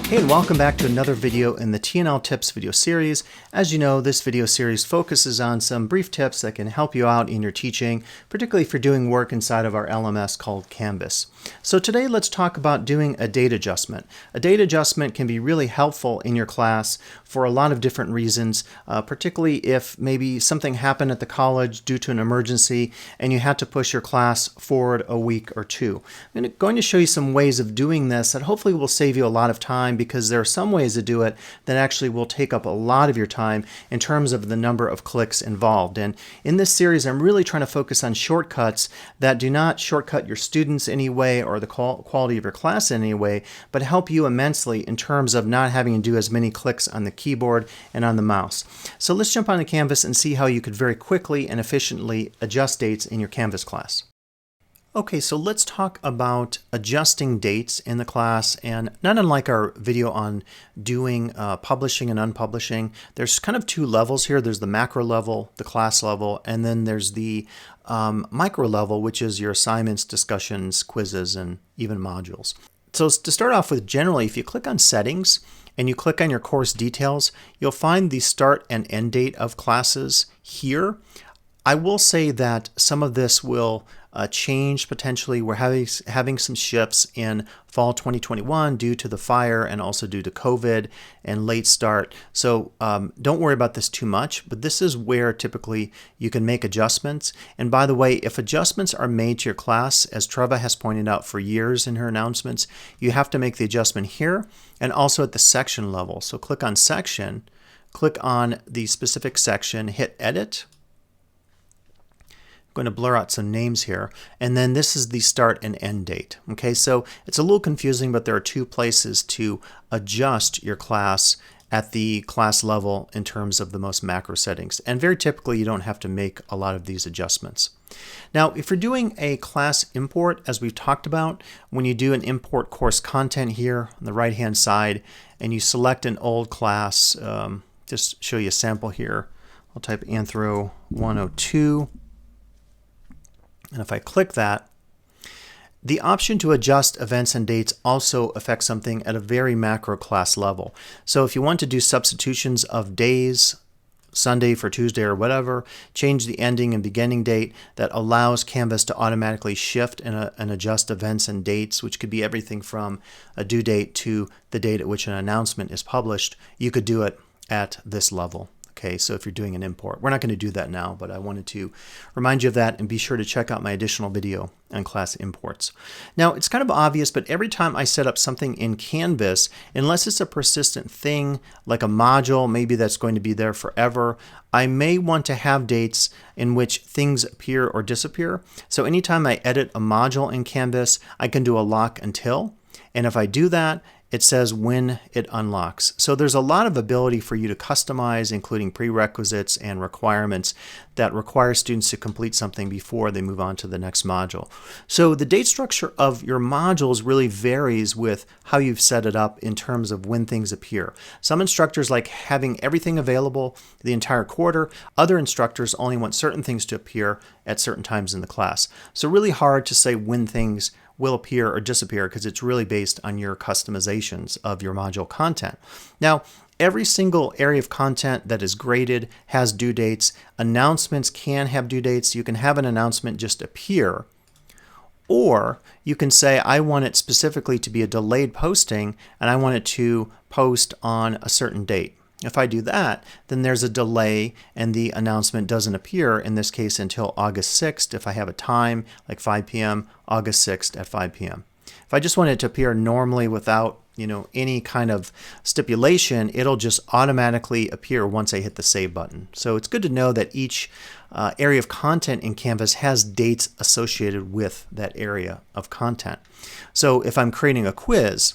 Hey, and welcome back to another video in the T&L Tips video series. As you know, this video series focuses on some brief tips that can help you out in your teaching, particularly if you're doing work inside of our LMS called Canvas. So today let's talk about doing a date adjustment. A date adjustment can be really helpful in your class for a lot of different reasons, particularly if maybe something happened at the college due to an emergency and you had to push your class forward a week or two. I'm going to show you some ways of doing this that hopefully will save you a lot of time, because there are some ways to do it that actually will take up a lot of your time in terms of the number of clicks involved. And in this series, I'm really trying to focus on shortcuts that do not shortcut your students in any way or the quality of your class in any way, but help you immensely in terms of not having to do as many clicks on the keyboard and on the mouse. So let's jump on the Canvas and see how you could very quickly and efficiently adjust dates in your Canvas class. Okay, so let's talk about adjusting dates in the class, and not unlike our video on doing publishing and unpublishing, there's kind of two levels here. There's the macro level, the class level, and then there's the micro level, which is your assignments, discussions, quizzes, and even modules. So to start off with, generally, if you click on Settings and you click on your course details, you'll find the start and end date of classes here. I will say that some of this will change potentially. We're having some shifts in fall 2021 due to the fire and also due to COVID and late start. So don't worry about this too much, but this is where typically you can make adjustments. And by the way, if adjustments are made to your class, as Treva has pointed out for years in her announcements, you have to make the adjustment here and also at the section level. So click on Section, click on the specific section, hit Edit. Going to blur out some names here, and then this is the start and end date. Okay, so it's a little confusing, but there are two places to adjust your class at the class level in terms of the most macro settings, and very typically you don't have to make a lot of these adjustments. Now, if you're doing a class import, as we've talked about, when you do an import course content here on the right hand side and you select an old class, just show you a sample here. I'll type Anthro 102. And if I click that, the option to adjust events and dates also affects something at a very macro class level. So if you want to do substitutions of days, Sunday for Tuesday or whatever, change the ending and beginning date, that allows Canvas to automatically shift and adjust events and dates, which could be everything from a due date to the date at which an announcement is published. You could do it at this level. Okay, so if you're doing an import, we're not going to do that now, but I wanted to remind you of that, and be sure to check out my additional video on class imports. Now, it's kind of obvious, but every time I set up something in Canvas, unless it's a persistent thing like a module, maybe that's going to be there forever, I may want to have dates in which things appear or disappear. So anytime I edit a module in Canvas, I can do a lock until, and if I do that, it says when it unlocks. So there's a lot of ability for you to customize, including prerequisites and requirements that require students to complete something before they move on to the next module. So the date structure of your modules really varies with how you've set it up in terms of when things appear. Some instructors like having everything available the entire quarter. Other instructors only want certain things to appear at certain times in the class. So really hard to say when things will appear or disappear, because it's really based on your customizations of your module content. Now, every single area of content that is graded has due dates. Announcements can have due dates. You can have an announcement just appear, or you can say, I want it specifically to be a delayed posting, and I want it to post on a certain date. If I do that, then there's a delay and the announcement doesn't appear, in this case, until August 6th. If I have a time like 5 p.m., August 6th at 5 p.m. If I just want it to appear normally without any kind of stipulation, it'll just automatically appear once I hit the save button. So it's good to know that each area of content in Canvas has dates associated with that area of content. So if I'm creating a quiz,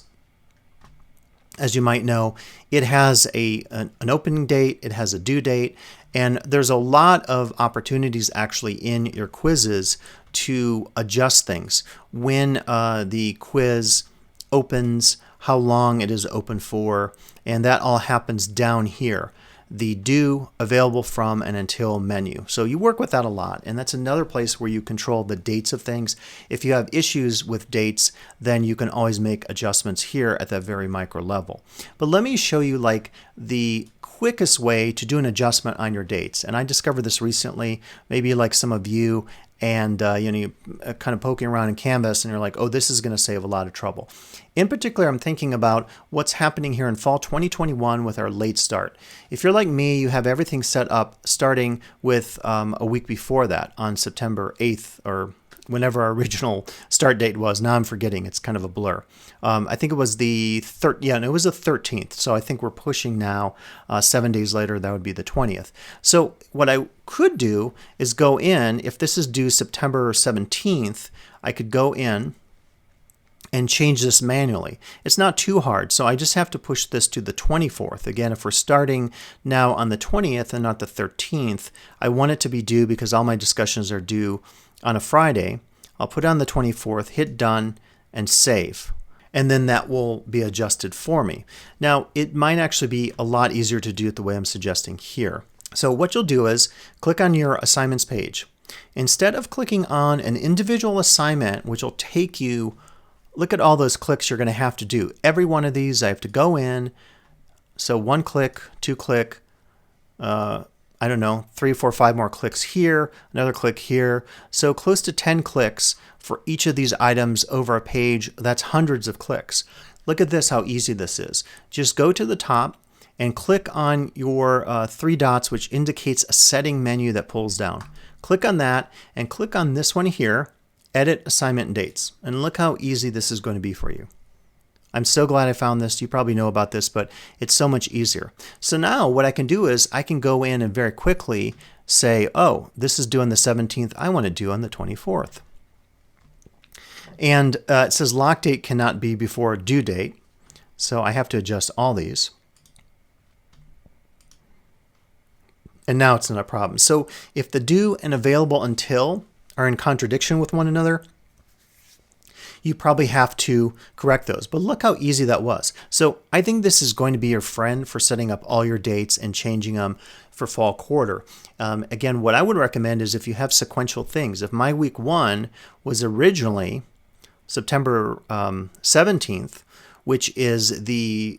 as you might know, it has an opening date, it has a due date, and there's a lot of opportunities actually in your quizzes to adjust things. When the quiz opens, how long it is open for, and that all happens down here. the due, available from, and until menu. So you work with that a lot, and that's another place where you control the dates of things. If you have issues with dates, then you can always make adjustments here at that very micro level. But let me show you like the quickest way to do an adjustment on your dates. And I discovered this recently, maybe like some of you, and you're kind of poking around in Canvas and you're like, oh, this is going to save a lot of trouble. In particular, I'm thinking about what's happening here in fall 2021 with our late start. If you're like me, you have everything set up starting with a week before that on September 8th or whenever our original start date was. Now I'm forgetting. It's kind of a blur. I think it was the 13th. So I think we're pushing now 7 days later. That would be the 20th. So what I could do is go in, if this is due September 17th, I could go in and change this manually. It's not too hard, so I just have to push this to the 24th. Again, if we're starting now on the 20th and not the 13th, I want it to be due because all my discussions are due on a Friday. I'll put on the 24th, hit done, and save. And then that will be adjusted for me. Now, it might actually be a lot easier to do it the way I'm suggesting here. So what you'll do is click on your assignments page. Instead of clicking on an individual assignment, which will take you, look at all those clicks you're going to have to do. Every one of these I have to go in. So 1 click, 2 click, I don't know, 3, 4, 5 more clicks here, another click here. So close to 10 clicks for each of these items over a page. That's hundreds of clicks. Look at this, how easy this is. Just go to the top and click on your 3 dots, which indicates a setting menu that pulls down. Click on that and click on this one here, edit assignment and dates. And look how easy this is going to be for you. I'm so glad I found this. You probably know about this, but it's so much easier. So now what I can do is I can go in and very quickly say, oh, this is due on the 17th. I want to do on the 24th. And it says lock date cannot be before due date. So I have to adjust all these. And now it's not a problem. So if the due and available until are in contradiction with one another, you probably have to correct those. But look how easy that was. So I think this is going to be your friend for setting up all your dates and changing them for fall quarter. Again, what I would recommend is if you have sequential things. If my week 1 was originally September 17th, which is the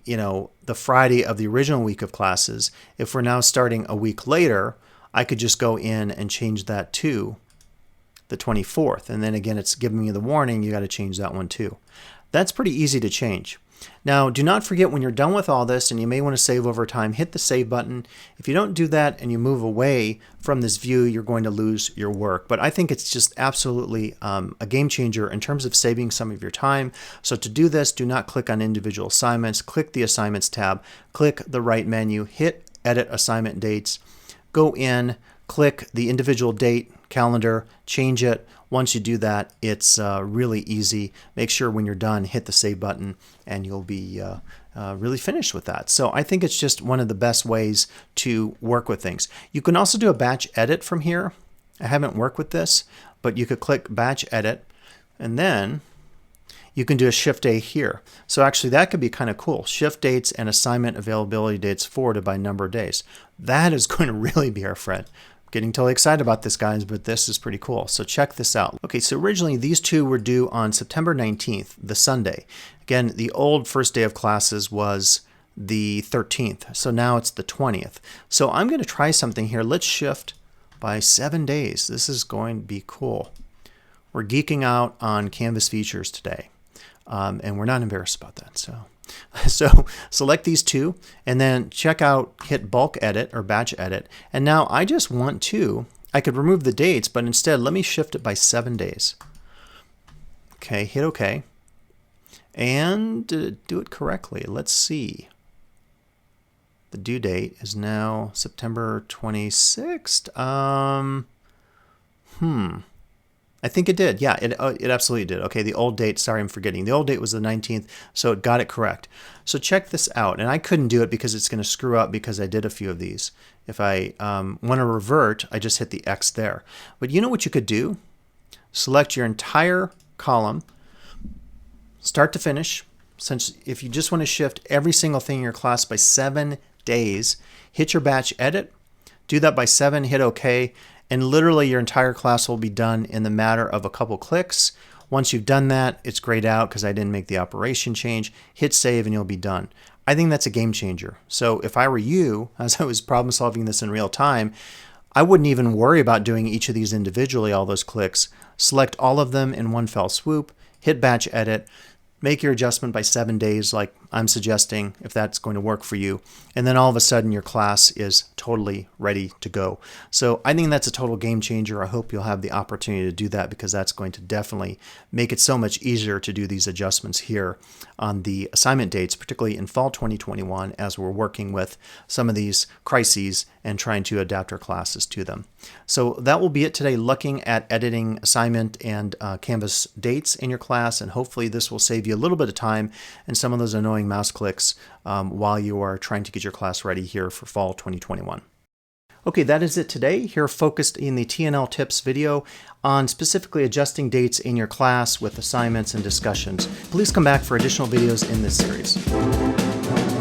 Friday of the original week of classes, if we're now starting a week later, I could just go in and change that to the 24th. And then again, it's giving me the warning, you got to change that one too. That's pretty easy to change. Now, do not forget when you're done with all this, and you may want to save over time, hit the save button. If you don't do that and you move away from this view, you're going to lose your work. But I think it's just absolutely a game changer in terms of saving some of your time. So to do this, do not click on individual assignments. Click the assignments tab, click the right menu, hit edit assignment dates, go in, click the individual date, calendar, change it. Once you do that, it's really easy. Make sure when you're done, hit the save button, and you'll be really finished with that. So I think it's just one of the best ways to work with things. You can also do a batch edit from here. I haven't worked with this, but you could click batch edit, and then you can do a shift A here. So actually that could be kind of cool. Shift dates and assignment availability dates forwarded by number of days. That is going to really be our friend. Getting totally excited about this, guys, but this is pretty cool. So check this out. Okay, so originally these two were due on September 19th, the Sunday. Again, the old first day of classes was the 13th. So now it's the 20th. So I'm going to try something here. Let's shift by 7 days. This is going to be cool. We're geeking out on Canvas features today. And we're not embarrassed about that. So select these two and then check out, hit bulk edit or batch edit. And now I just want to, I could remove the dates, but instead let me shift it by 7 days. Okay, hit OK. And do it correctly. Let's see. The due date is now September 26th. I think it did. Yeah, it absolutely did. Okay, the old date, sorry, I'm forgetting. The old date was the 19th, so it got it correct. So check this out. And I couldn't do it because it's going to screw up because I did a few of these. If I want to revert, I just hit the X there. But you know what you could do? Select your entire column, start to finish. Since if you just want to shift every single thing in your class by 7 days, hit your batch edit, do that by 7, hit OK, and literally your entire class will be done in the matter of a couple clicks. Once you've done that, it's grayed out because I didn't make the operation change. Hit save and you'll be done. I think that's a game changer. So if I were you, as I was problem solving this in real time, I wouldn't even worry about doing each of these individually, all those clicks. Select all of them in one fell swoop, hit batch edit, make your adjustment by 7 days like I'm suggesting if that's going to work for you, and then all of a sudden your class is totally ready to go. So I think that's a total game changer. I hope you'll have the opportunity to do that because that's going to definitely make it so much easier to do these adjustments here on the assignment dates, particularly in fall 2021 as we're working with some of these crises and trying to adapt our classes to them. So that will be it today, looking at editing assignment and Canvas dates in your class, and hopefully this will save you a little bit of time and some of those annoying mouse clicks while you are trying to get your class ready here for fall 2021. Okay, that is it today. Here focused in the TNL tips video on specifically adjusting dates in your class with assignments and discussions. Please come back for additional videos in this series.